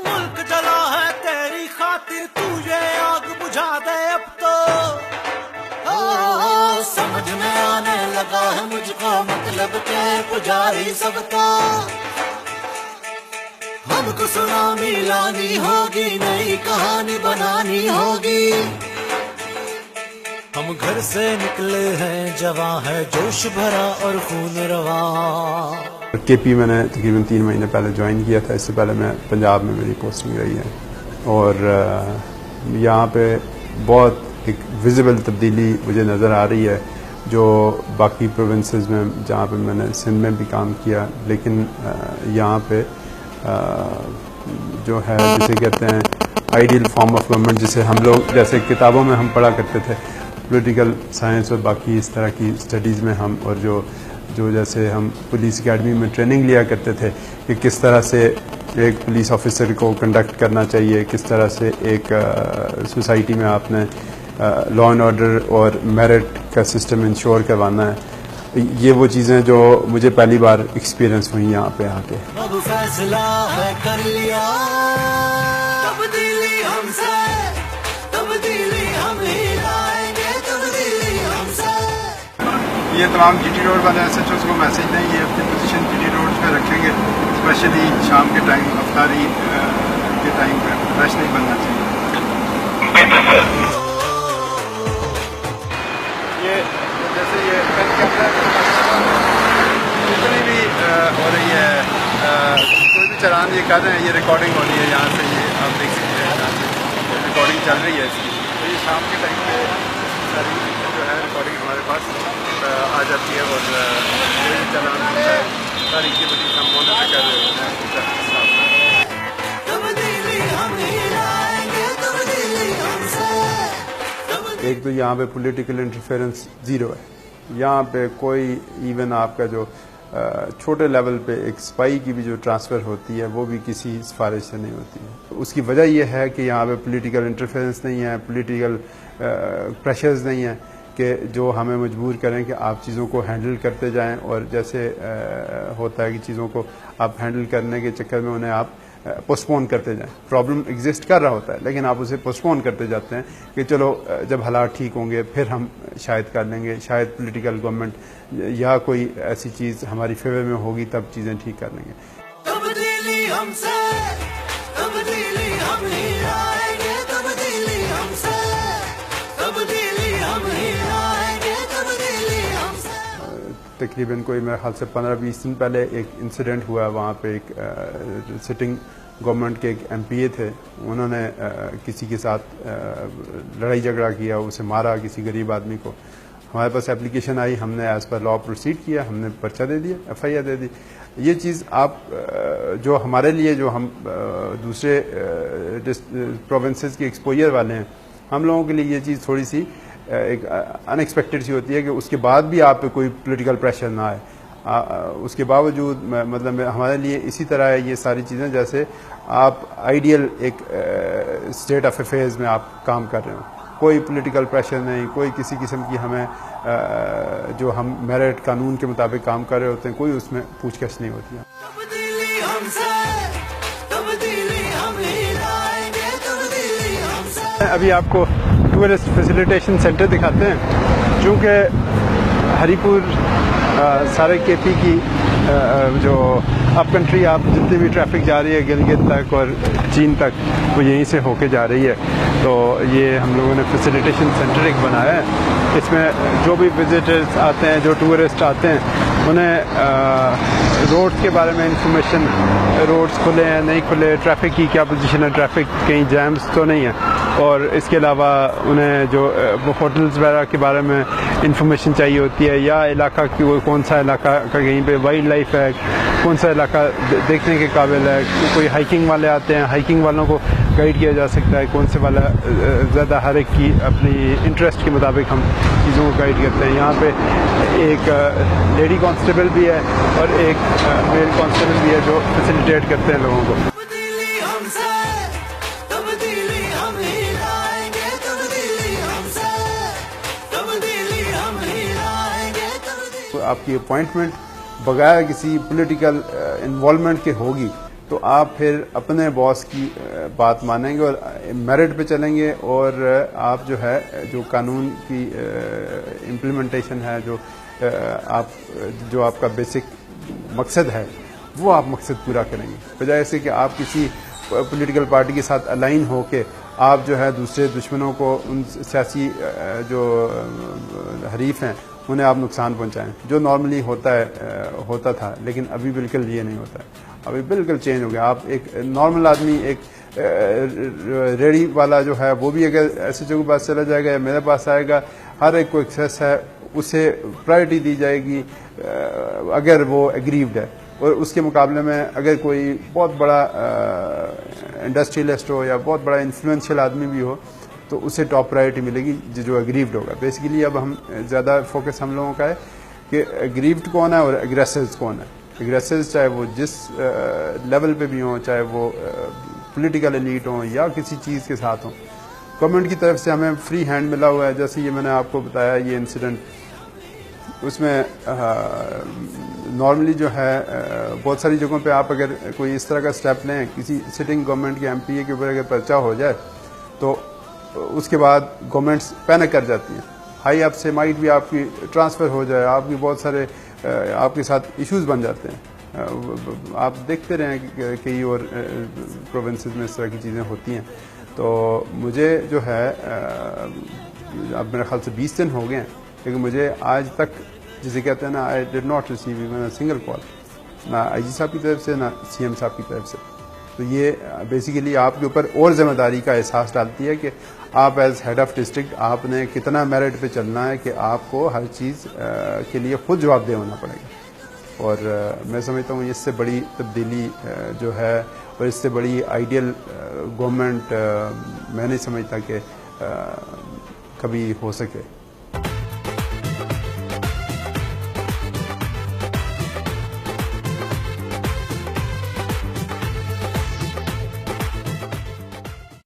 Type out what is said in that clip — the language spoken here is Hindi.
मुल्क जला है तेरी खातिर, तू ये आग बुझा दे अब तो। समझ में आने लगा है मुझको मतलब के पुजारी सबका। हमको सुनामी लानी होगी, नई कहानी बनानी होगी। हम घर से निकले हैं, जवां है जोश भरा और खून रवा। केपी मैंने तकरीबन 3 महीने पहले ज्वाइन किया था। इससे पहले मैं पंजाब में मेरी पोस्टिंग रही है और यहाँ पे बहुत एक विजिबल तब्दीली मुझे नज़र आ रही है जो बाकी प्रोविंसेस में, जहाँ पे मैंने सिंध में भी काम किया, लेकिन यहाँ पे जो है जिसे कहते हैं आइडियल फॉर्म ऑफ गवर्नमेंट, जिसे हम लोग जैसे किताबों में हम पढ़ा करते थे, पॉलिटिकल साइंस और बाकी इस तरह की स्टडीज़ में हम, और जो जैसे हम पुलिस एकेडमी में ट्रेनिंग लिया करते थे कि किस तरह से एक पुलिस ऑफिसर को कंडक्ट करना चाहिए, किस तरह से एक सोसाइटी में आपने लॉ एंड ऑर्डर और मेरिट का सिस्टम इंश्योर करवाना है। ये वो चीज़ें जो मुझे पहली बार एक्सपीरियंस हुई यहाँ पे आके। अब फैसला है कर लिया, तब्दीली हमसे, तब्दीली हम ही लाएंगे, तब्दीली हमसे। ये तमाम जीटी रोड वाले SHOs को मैसेज दें, ये अपनी पोजीशन जीटी रोड पे रखेंगे, स्पेशली शाम के टाइम, अफ्तारी के टाइम पे रश नहीं बनना चाहिए। ये जैसे ये जितनी भी हो रही है, कोई भी चलान ये कर रहे हैं, ये रिकॉर्डिंग हो रही है यहाँ से, ये आप देख सकते हैं यहाँ से रिकॉर्डिंग चल रही है इसकी। तो ये शाम के टाइम पे सारी जो है रिकॉर्डिंग हमारे पास आ जाती है और कोई भी चलान होता है सारी की बड़ी हम मॉनिटर कर रहे होते हैं। एक तो यहाँ पे पॉलिटिकल इंटरफेरेंस ज़ीरो है। यहाँ पे कोई इवन आपका जो छोटे लेवल पे एक स्पाई की भी जो ट्रांसफ़र होती है वो भी किसी सिफारिश से नहीं होती है। उसकी वजह यह है कि यहाँ पे पॉलिटिकल इंटरफेरेंस नहीं है, पॉलिटिकल प्रेशर्स नहीं है कि जो हमें मजबूर करें कि आप चीज़ों को हैंडल करते जाएं, और जैसे होता है कि चीज़ों को आप हैंडल करने के चक्कर में उन्हें आप पोस्टपोन करते जाएं। प्रॉब्लम एग्जिस्ट कर रहा होता है लेकिन आप उसे पोस्टपोन करते जाते हैं कि चलो जब हालात ठीक होंगे फिर हम शायद कर लेंगे, शायद पॉलिटिकल गवर्नमेंट या कोई ऐसी चीज़ हमारी फेवर में होगी तब चीज़ें ठीक कर लेंगे। तब्दीली हमसे, तब्दीली हम ही लाएंगे, तब्दीली हमसे, तब्दीली हम ही लाएंगे, तब्दीली हमसे। तकरीबन कोई मेरे ख्याल से 15-20 दिन पहले एक इंसिडेंट हुआ, वहाँ पे एक सिटिंग गवर्नमेंट के एक MPA थे, उन्होंने किसी के साथ लड़ाई झगड़ा किया, उसे मारा किसी गरीब आदमी को। हमारे पास एप्लीकेशन आई, हमने एज पर लॉ प्रोसीड किया, हमने पर्चा दे दिया, FIR दे दी। ये चीज़ आप जो हमारे लिए, जो हम दूसरे प्रोविंसेस के एक्सपोजर वाले हैं, हम लोगों के लिए ये चीज़ थोड़ी सी एक अनएक्सपेक्टेड सी होती है कि उसके बाद भी आप पे कोई पॉलिटिकल प्रेशर ना आए। उसके बावजूद मतलब हमारे लिए इसी तरह है ये सारी चीज़ें जैसे आप आइडियल एक स्टेट ऑफ अफेयर्स में आप काम कर रहे हो, कोई पॉलिटिकल प्रेशर नहीं, कोई किसी किस्म की हमें जो हम मेरिट कानून के मुताबिक काम कर रहे होते हैं, कोई उसमें पूछताछ नहीं होती है। अभी आपको टूरिस्ट फैसिलिटेशन सेंटर दिखाते हैं, चूँकि हरीपुर सारे KP की जो अप कंट्री आप जितनी भी ट्रैफिक जा रही है गिलगित तक और चीन तक, वो यहीं से होके जा रही है। तो ये हम लोगों ने फैसिलिटेशन सेंटर एक बनाया है। इसमें जो भी विजिटर्स आते हैं, जो टूरिस्ट आते हैं, उन्हें रोड्स के बारे में इंफॉर्मेशन, रोड्स खुले हैं नहीं खुले, ट्रैफिक की क्या पोजीशन है, ट्रैफिक कहीं जैम्स तो नहीं है, और इसके अलावा उन्हें जो होटल्स वगैरह के बारे में इंफॉर्मेशन चाहिए होती है, या इलाका की कौन सा इलाका का कहीं पे वाइल्ड लाइफ है, कौन सा इलाका देखने के काबिल है, कोई हाइकिंग वाले आते हैं, हाइकिंग वालों को गाइड किया जा सकता है, कौन से वाला ज़्यादा हर एक की अपनी इंटरेस्ट के मुताबिक हम चीज़ों को गाइड करते हैं। यहाँ पे एक लेडी कांस्टेबल भी है और एक मेल कांस्टेबल भी है जो फैसिलिटेट करते हैं लोगों को। आपकी अपॉइंटमेंट बगैर किसी पॉलिटिकल इन्वॉल्वमेंट के होगी तो आप फिर अपने बॉस की बात मानेंगे और मेरिट पे चलेंगे और आप जो है जो कानून की इम्प्लीमेंटेशन है जो आपका बेसिक मकसद है वो आप मकसद पूरा करेंगे, बजाय ऐसे कि आप किसी पॉलिटिकल पार्टी के साथ अलाइन होके आप जो है दूसरे दुश्मनों को, उन सियासी जो हरीफ हैं उन्हें आप नुकसान पहुंचाएं, जो नॉर्मली होता था, लेकिन अभी बिल्कुल ये नहीं होता है। अभी बिल्कुल चेंज हो गया। आप एक नॉर्मल आदमी, एक रेडी वाला जो है वो भी अगर एसएचओ के पास चला जाएगा या मेरे पास आएगा, हर एक को एक्सेस है, उसे प्रायोरिटी दी जाएगी अगर वो एग्रीव्ड है। और उसके मुकाबले में अगर कोई बहुत बड़ा इंडस्ट्रियलिस्ट हो या बहुत बड़ा इन्फ्लुएंशियल आदमी भी हो तो उसे टॉप प्रायोरिटी मिलेगी जो एग्रीव्ड होगा। बेसिकली अब हम ज़्यादा फोकस हम लोगों का है कि एग्रीव्ड कौन है और एग्रेसिव्स कौन है। एग्रेसिव्स चाहे वो जिस लेवल पे भी हों, चाहे वो पॉलिटिकल एलीट हों या किसी चीज़ के साथ हों, गवर्नमेंट की तरफ से हमें फ्री हैंड मिला हुआ है। जैसे ये मैंने आपको बताया ये इंसिडेंट, उसमें नॉर्मली जो है बहुत सारी जगहों पे आप अगर कोई इस तरह का स्टेप लें, किसी सिटिंग गवर्नमेंट के एमपीए के ऊपर अगर पर्चा हो जाए तो उसके बाद गवर्नमेंट्स पैनिक कर जाती हैं, हाई अप से माइट भी आपकी ट्रांसफ़र हो जाए, आपकी बहुत सारे आपके साथ इश्यूज बन जाते हैं। आप देखते रहें कि कई और प्रोविंसेस में इस तरह की चीज़ें होती हैं। तो मुझे जो है अब मेरे ख्याल से 20 दिन हो गए हैं, लेकिन मुझे आज तक जिसे कहते हैं ना, I did not receive even single call, ना आईजी साहब की तरफ से ना सीएम साहब की तरफ से। तो ये बेसिकली आपके ऊपर और जिम्मेदारी का एहसास डालती है कि आप एज हेड ऑफ डिस्ट्रिक्ट आपने कितना मेरिट पे चलना है कि आपको हर चीज़ के लिए खुद जवाबदेह होना पड़ेगा। और मैं समझता हूँ इससे बड़ी तब्दीली जो है और इससे बड़ी आइडियल गवर्नमेंट मैं नहीं समझता कि कभी हो सके।